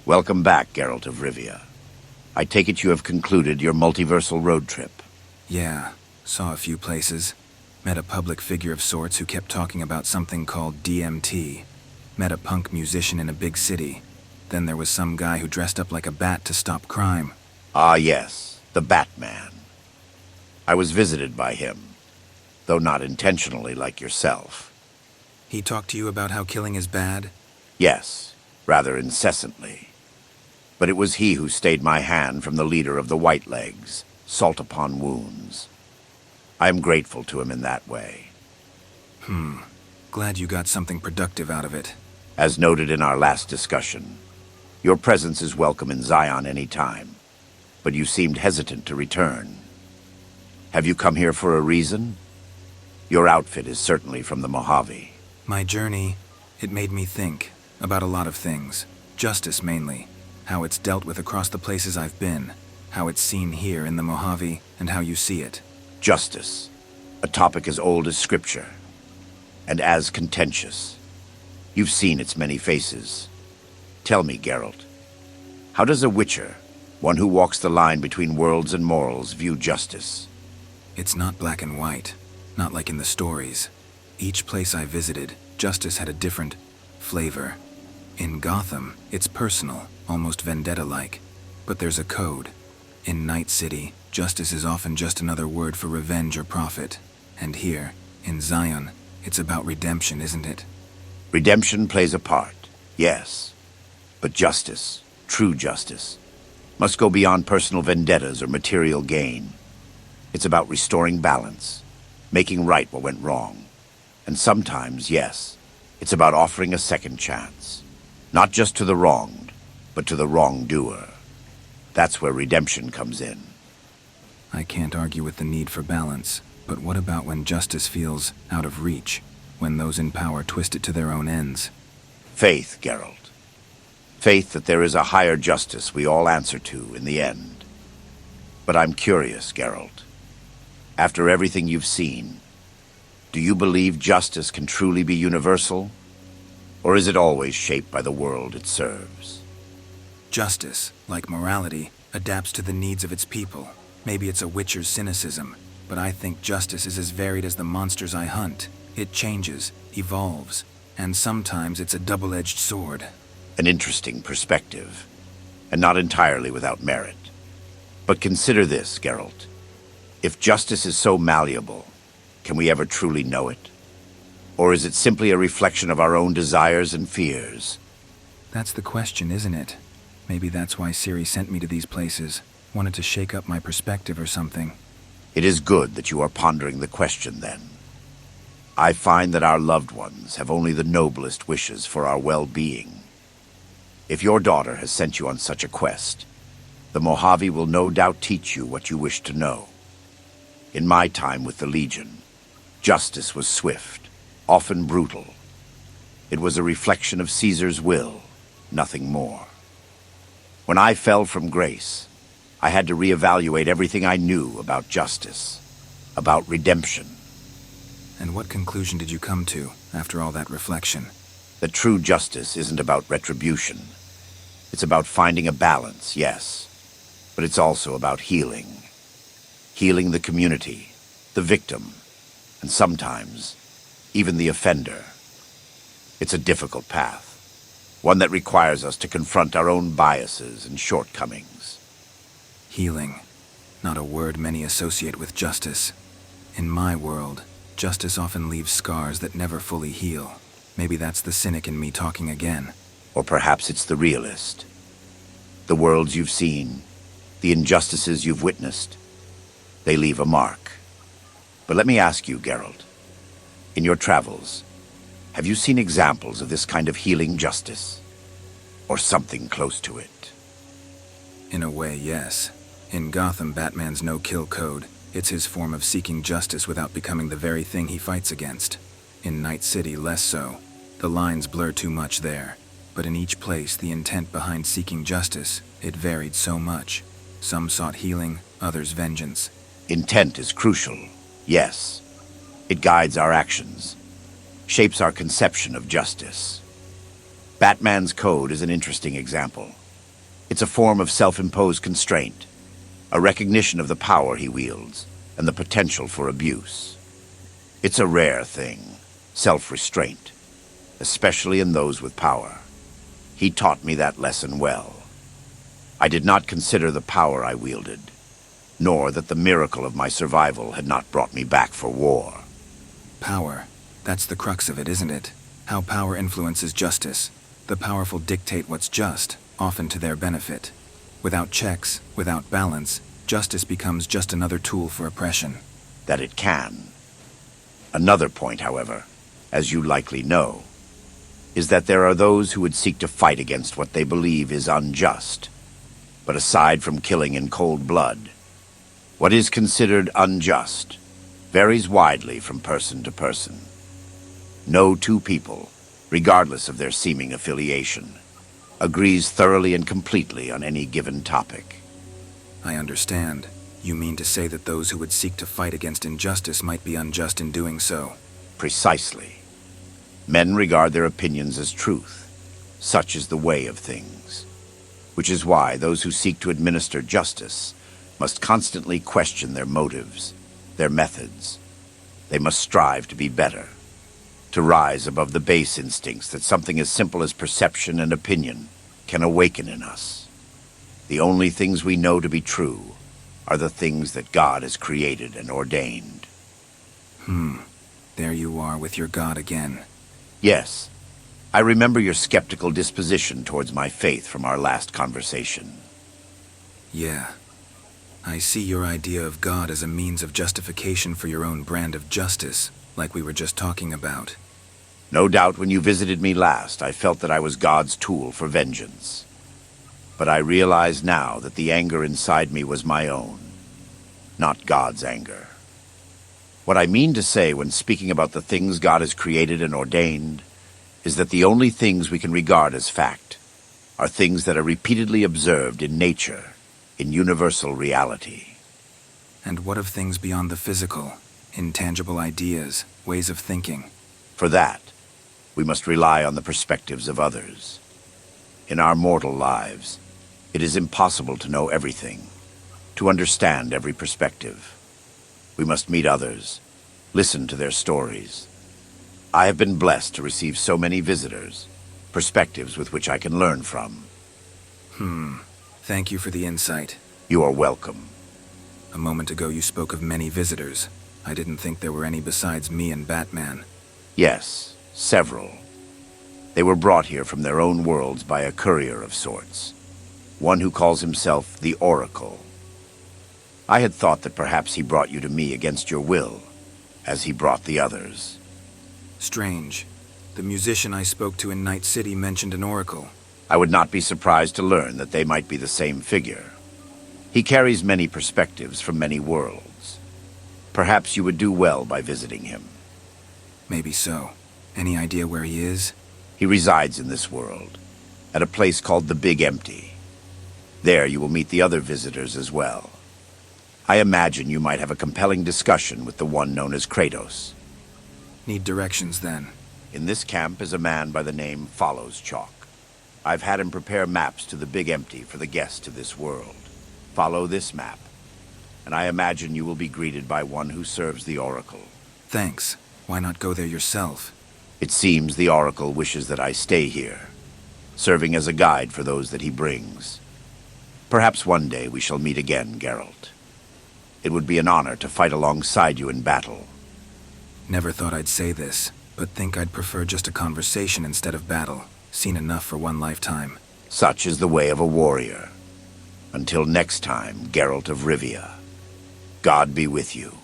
Welcome back, Geralt of Rivia. I take it you have concluded your multiversal road trip. Yeah, saw a few places. Met a public figure of sorts who kept talking about something called DMT. Met a punk musician in a big city. Then there was some guy who dressed up like a bat to stop crime. Ah, yes, the Batman. I was visited by him, though not intentionally like yourself. He talked to you about how killing is bad? Yes, rather incessantly. But it was he who stayed my hand from the leader of the Whitelegs, Salt Upon Wounds. I am grateful to him in that way. Glad you got something productive out of it. As noted in our last discussion, your presence is welcome in Zion any time, but you seemed hesitant to return. Have you come here for a reason? Your outfit is certainly from the Mojave. My journey, it made me think about a lot of things. Justice mainly. How it's dealt with across the places I've been. How it's seen here in the Mojave, and how you see it. Justice, a topic as old as scripture, and as contentious. You've seen its many faces. Tell me, Geralt, how does a witcher, one who walks the line between worlds and morals, view justice? It's not black and white, not like in the stories. Each place I visited, justice had a different flavor. In Gotham, it's personal, almost vendetta-like, but there's a code. In Night City, justice is often just another word for revenge or profit. And here, in Zion, it's about redemption, isn't it? Redemption plays a part, yes. But justice, true justice, must go beyond personal vendettas or material gain. It's about restoring balance, making right what went wrong. And sometimes, yes, it's about offering a second chance. Not just to the wronged, but to the wrongdoer. That's where redemption comes in. I can't argue with the need for balance, but what about when justice feels out of reach? When those in power twist it to their own ends? Faith, Geralt. Faith that there is a higher justice we all answer to in the end. But I'm curious, Geralt. After everything you've seen, do you believe justice can truly be universal? Or is it always shaped by the world it serves? Justice, like morality, adapts to the needs of its people. Maybe it's a witcher's cynicism, but I think justice is as varied as the monsters I hunt. It changes, evolves, and sometimes it's a double-edged sword. An interesting perspective, and not entirely without merit. But consider this, Geralt. If justice is so malleable, can we ever truly know it? Or is it simply a reflection of our own desires and fears? That's the question, isn't it? Maybe that's why Ciri sent me to these places. Wanted to shake up my perspective or something. It is good that you are pondering the question, then. I find that our loved ones have only the noblest wishes for our well-being. If your daughter has sent you on such a quest, the Mojave will no doubt teach you what you wish to know. In my time with the Legion, justice was swift, often brutal. It was a reflection of Caesar's will, nothing more. When I fell from grace, I had to reevaluate everything I knew about justice, about redemption. And what conclusion did you come to after all that reflection? That true justice isn't about retribution. It's about finding a balance, yes, but it's also about healing. Healing the community, the victim, and sometimes even the offender. It's a difficult path, one that requires us to confront our own biases and shortcomings. Healing, not a word many associate with justice. In my world, justice often leaves scars that never fully heal. Maybe that's the cynic in me talking again. Or perhaps it's the realist. The worlds you've seen, the injustices you've witnessed, they leave a mark. But let me ask you, Geralt, in your travels, have you seen examples of this kind of healing justice? Or something close to it? In a way, yes. In Gotham, Batman's no-kill code. It's his form of seeking justice without becoming the very thing he fights against. In Night City, less so. The lines blur too much there. But in each place, the intent behind seeking justice, it varied so much. Some sought healing, others vengeance. Intent is crucial, yes. It guides our actions, shapes our conception of justice. Batman's code is an interesting example. It's a form of self-imposed constraint, a recognition of the power he wields and the potential for abuse. It's a rare thing, self-restraint, especially in those with power. He taught me that lesson well. I did not consider the power I wielded, nor that the miracle of my survival had not brought me back for war. Power. That's the crux of it, isn't it? How power influences justice. The powerful dictate what's just, often to their benefit. Without checks, without balance, justice becomes just another tool for oppression. That it can. Another point, however, as you likely know, is that there are those who would seek to fight against what they believe is unjust. But aside from killing in cold blood, what is considered unjust varies widely from person to person. No two people, regardless of their seeming affiliation, agrees thoroughly and completely on any given topic. I understand. You mean to say that those who would seek to fight against injustice might be unjust in doing so? Precisely. Men regard their opinions as truth. Such is the way of things. Which is why those who seek to administer justice must constantly question their motives, their methods. They must strive to be better, to rise above the base instincts that something as simple as perception and opinion can awaken in us. The only things we know to be true are the things that God has created and ordained. There you are with your God again. Yes, I remember your skeptical disposition towards my faith from our last conversation. Yeah. I see your idea of God as a means of justification for your own brand of justice, like we were just talking about. No doubt when you visited me last, I felt that I was God's tool for vengeance. But I realize now that the anger inside me was my own, not God's anger. What I mean to say when speaking about the things God has created and ordained is that the only things we can regard as fact are things that are repeatedly observed in nature, in universal reality. And what of things beyond the physical? Intangible ideas, ways of thinking? For that, we must rely on the perspectives of others. In our mortal lives, it is impossible to know everything, to understand every perspective. We must meet others, listen to their stories. I have been blessed to receive so many visitors, perspectives with which I can learn from. Thank you for the insight. You are welcome. A moment ago you spoke of many visitors. I didn't think there were any besides me and Batman. Yes, several. They were brought here from their own worlds by a courier of sorts, one who calls himself the Oracle. I had thought that perhaps he brought you to me against your will, as he brought the others. Strange. The musician I spoke to in Night City mentioned an oracle. I would not be surprised to learn that they might be the same figure. He carries many perspectives from many worlds. Perhaps you would do well by visiting him. Maybe so. Any idea where he is? He resides in this world, at a place called the Big Empty. There you will meet the other visitors as well. I imagine you might have a compelling discussion with the one known as Kratos. Need directions then. In this camp is a man by the name Follows Chalk. I've had him prepare maps to the Big Empty for the guests of this world. Follow this map, and I imagine you will be greeted by one who serves the Oracle. Thanks. Why not go there yourself? It seems the Oracle wishes that I stay here, serving as a guide for those that he brings. Perhaps one day we shall meet again, Geralt. It would be an honor to fight alongside you in battle. Never thought I'd say this, but think I'd prefer just a conversation instead of battle. Seen enough for one lifetime. Such is the way of a warrior. Until next time, Geralt of Rivia. God be with you.